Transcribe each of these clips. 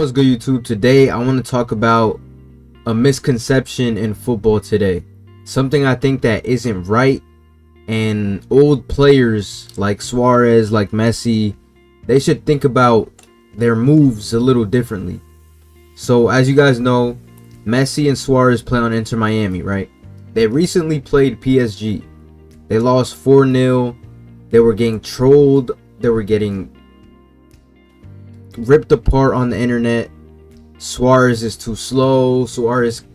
What's good, YouTube? Today I want to talk about a misconception in football today. Something I think that isn't right, and old players like Suarez, like Messi, they should think about their moves a little differently. So as you guys know, Messi and Suarez play on Inter Miami, right? They recently played PSG. They lost 4-0. They were getting trolled. They were getting ripped apart on the internet. Suarez is too slow. Suarez,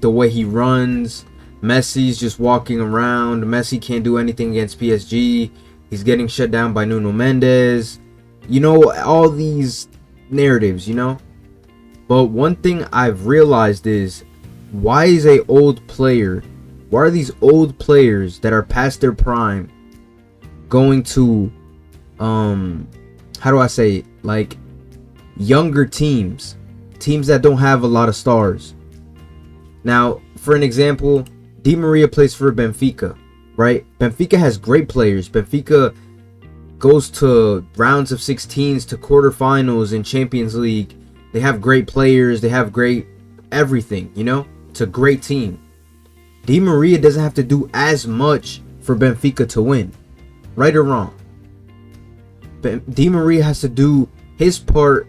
the way he runs. Messi's just walking around. Messi can't do anything against PSG. He's getting shut down by Nuno Mendes. You know, all these narratives, you know. But one thing I've realized is, why are these old players that are past their prime going to, how do I say it? Like, younger teams that don't have a lot of stars. Now, for an example, Di Maria plays for Benfica, right? Benfica has great players. Benfica goes to rounds of 16s to quarterfinals in Champions League. They have great players. They have great everything, you know? It's a great team. Di Maria doesn't have to do as much for Benfica to win, right or wrong. Di Maria has to do his part.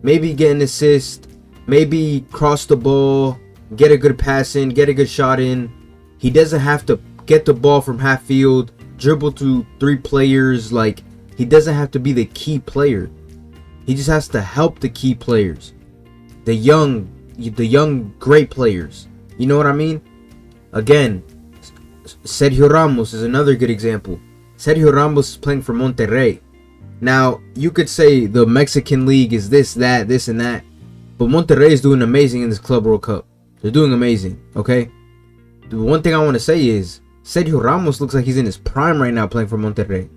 Maybe get an assist, maybe cross the ball, get a good pass in, get a good shot in. He doesn't have to get the ball from half field, dribble through 3 players. Like, he doesn't have to be the key player. He just has to help the key players, the young great players. You know what I mean? Again, Sergio Ramos is another good example. Sergio Ramos is playing for Monterrey. Now, you could say the Mexican League is this, that, this, and that. But Monterrey is doing amazing in this Club World Cup. They're doing amazing, okay? The one thing I want to say is, Sergio Ramos looks like he's in his prime right now playing for Monterrey.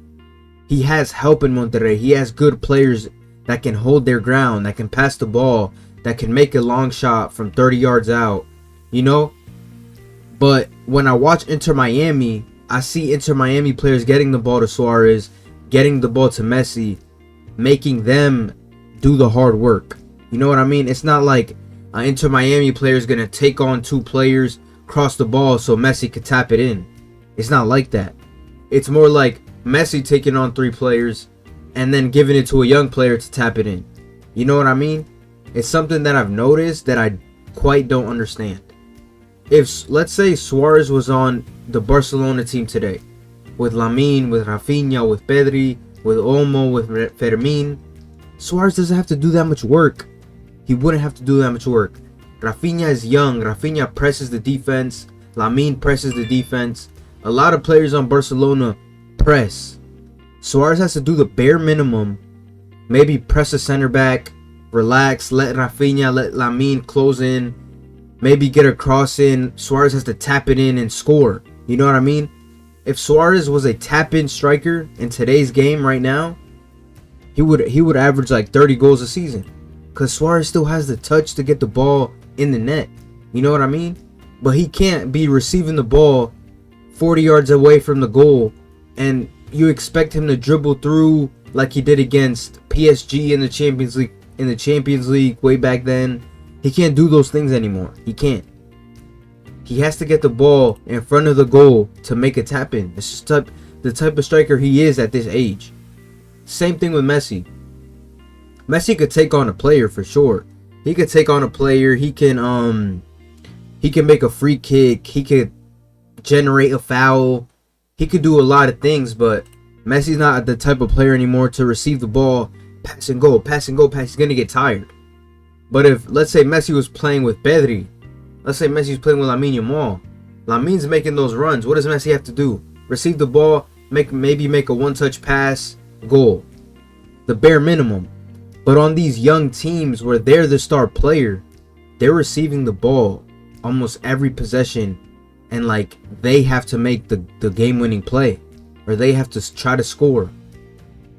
He has help in Monterrey. He has good players that can hold their ground, that can pass the ball, that can make a long shot from 30 yards out, you know? But when I watch Inter Miami, I see Inter Miami players getting the ball to Suarez, getting the ball to Messi, making them do the hard work. You know what I mean? It's not like an Inter Miami player is going to take on 2 players, cross the ball so Messi could tap it in. It's not like that. It's more like Messi taking on 3 players and then giving it to a young player to tap it in. You know what I mean? It's something that I've noticed that I quite don't understand. If, let's say, Suarez was on the Barcelona team today, with Lamine, with Rafinha, with Pedri, with Olmo, with Fermin, Suarez doesn't have to do that much work. He wouldn't have to do that much work. Rafinha is young. Rafinha presses the defense. Lamine presses the defense. A lot of players on Barcelona press. Suarez has to do the bare minimum. Maybe press the center back, relax, let Rafinha, let Lamine close in, maybe get a cross in. Suarez has to tap it in and score. You know what I mean? If Suarez was a tap-in striker in today's game right now, he would average like 30 goals a season, because Suarez still has the touch to get the ball in the net. You know what I mean? But he can't be receiving the ball 40 yards away from the goal, and you expect him to dribble through like he did against PSG in the Champions League way back then. He can't do those things anymore. He can't. He has to get the ball in front of the goal to make a tap in. It's just the type of striker he is at this age. Same thing with Messi. Messi could take on a player for sure. He could take on a player. He can make a free kick. He could generate a foul. He could do a lot of things, but Messi's not the type of player anymore to receive the ball, pass and go, pass and go, pass. He's gonna get tired. But if, let's say, Messi was playing with Pedri, let's say Messi's playing with Lamine Yamal. Lamine's making those runs. What does Messi have to do? Receive the ball, maybe make a one-touch pass, goal. The bare minimum. But on these young teams where they're the star player, they're receiving the ball almost every possession, and like they have to make the game-winning play, or they have to try to score.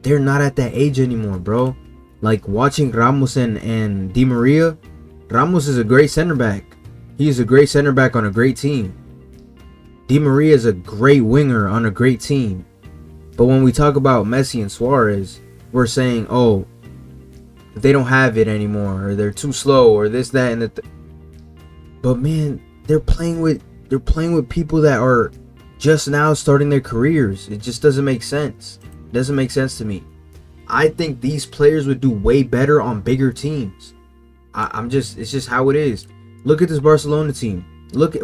They're not at that age anymore, bro. Like, watching Ramos and Di Maria, Ramos is a great center back. He is a great center back on a great team. Di Maria is a great winger on a great team. But when we talk about Messi and Suarez, we're saying, oh, they don't have it anymore, or they're too slow, or this, that, and but man, they're playing with people that are just now starting their careers. It just doesn't make sense. It doesn't make sense to me. I think these players would do way better on bigger teams. It's just how it is. Look at this Barcelona team.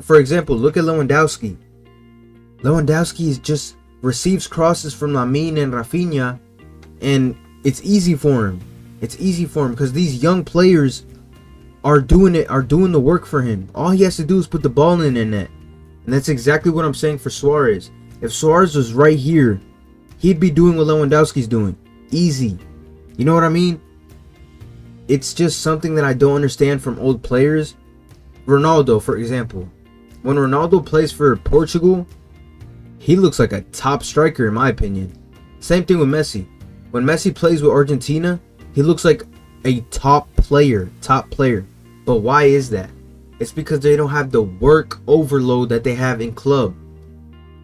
For example, look at Lewandowski. Lewandowski is just receives crosses from Lamine and Rafinha, and it's easy for him. It's easy for him because these young players are doing the work for him. All he has to do is put the ball in the net. And that's exactly what I'm saying for Suarez. If Suarez was right here, he'd be doing what Lewandowski's doing. Easy. You know what I mean? It's just something that I don't understand from old players. Ronaldo, for example. When Ronaldo plays for Portugal, he looks like a top striker in my opinion. Same thing with Messi. When Messi plays with Argentina, he looks like a top player. But why is that? It's because they don't have the work overload that they have in club.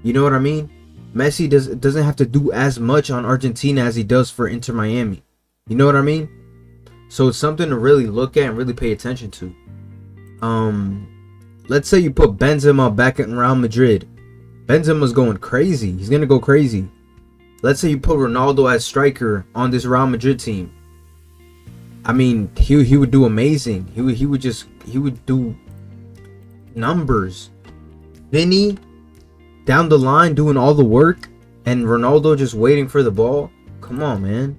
You know what I mean? Messi doesn't have to do as much on Argentina as he does for Inter Miami. You know what I mean? So it's something to really look at and really pay attention to. Let's say you put Benzema back in Real Madrid. Benzema's going crazy. He's gonna go crazy. Let's say you put Ronaldo as striker on this Real Madrid team. I mean, he would do amazing. He would do numbers. Vinny down the line doing all the work, and Ronaldo just waiting for the ball. Come on, man.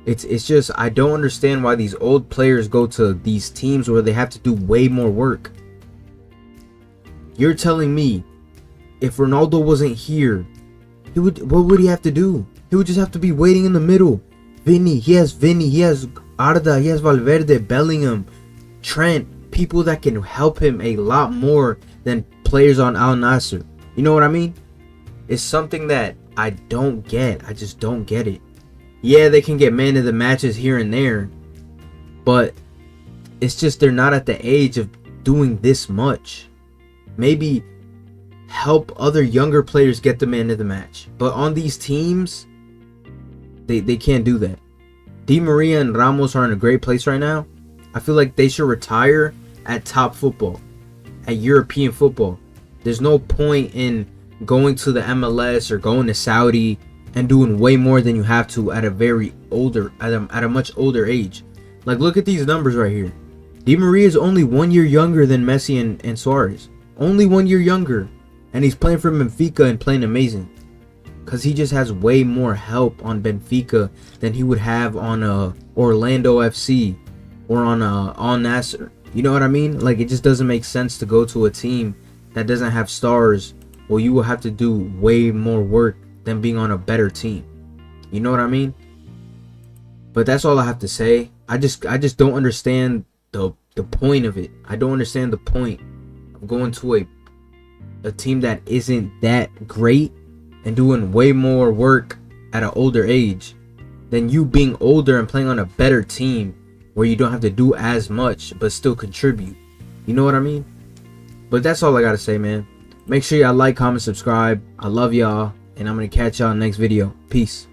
It's just, I don't understand why these old players go to these teams where they have to do way more work. You're telling me if Ronaldo wasn't here, what would he have to do? He would just have to be waiting in the middle. Vinny, he has Arda, he has Valverde, Bellingham, Trent, people that can help him a lot more than players on Al Nassr. You know what I mean? It's something that I don't get. I just don't get it. Yeah, they can get man of the matches here and there, but it's just they're not at the age of doing this much. Maybe help other younger players get the man of the match, but on these teams, they can't do that. Di Maria and Ramos are in a great place right now. I feel like they should retire at top football, at European football. There's no point in going to the MLS or going to Saudi and doing way more than you have to at a much older age. Like, look at these numbers right here. Di Maria is only 1 year younger than Messi and Suarez. Only 1 year younger, and he's playing for Benfica and playing amazing. Because he just has way more help on Benfica than he would have on Orlando FC or on Al Nassr. You know what I mean? Like, it just doesn't make sense to go to a team that doesn't have stars. Well, you will have to do way more work than being on a better team. You know what I mean? But that's all I have to say. I just don't understand the point of it. I don't understand the point of going to a team that isn't that great and doing way more work at an older age than you being older and playing on a better team where you don't have to do as much but still contribute. You know what I mean? But that's all I gotta say, man. Make sure y'all like, comment, subscribe. I love y'all, and I'm gonna catch y'all in the next video. Peace.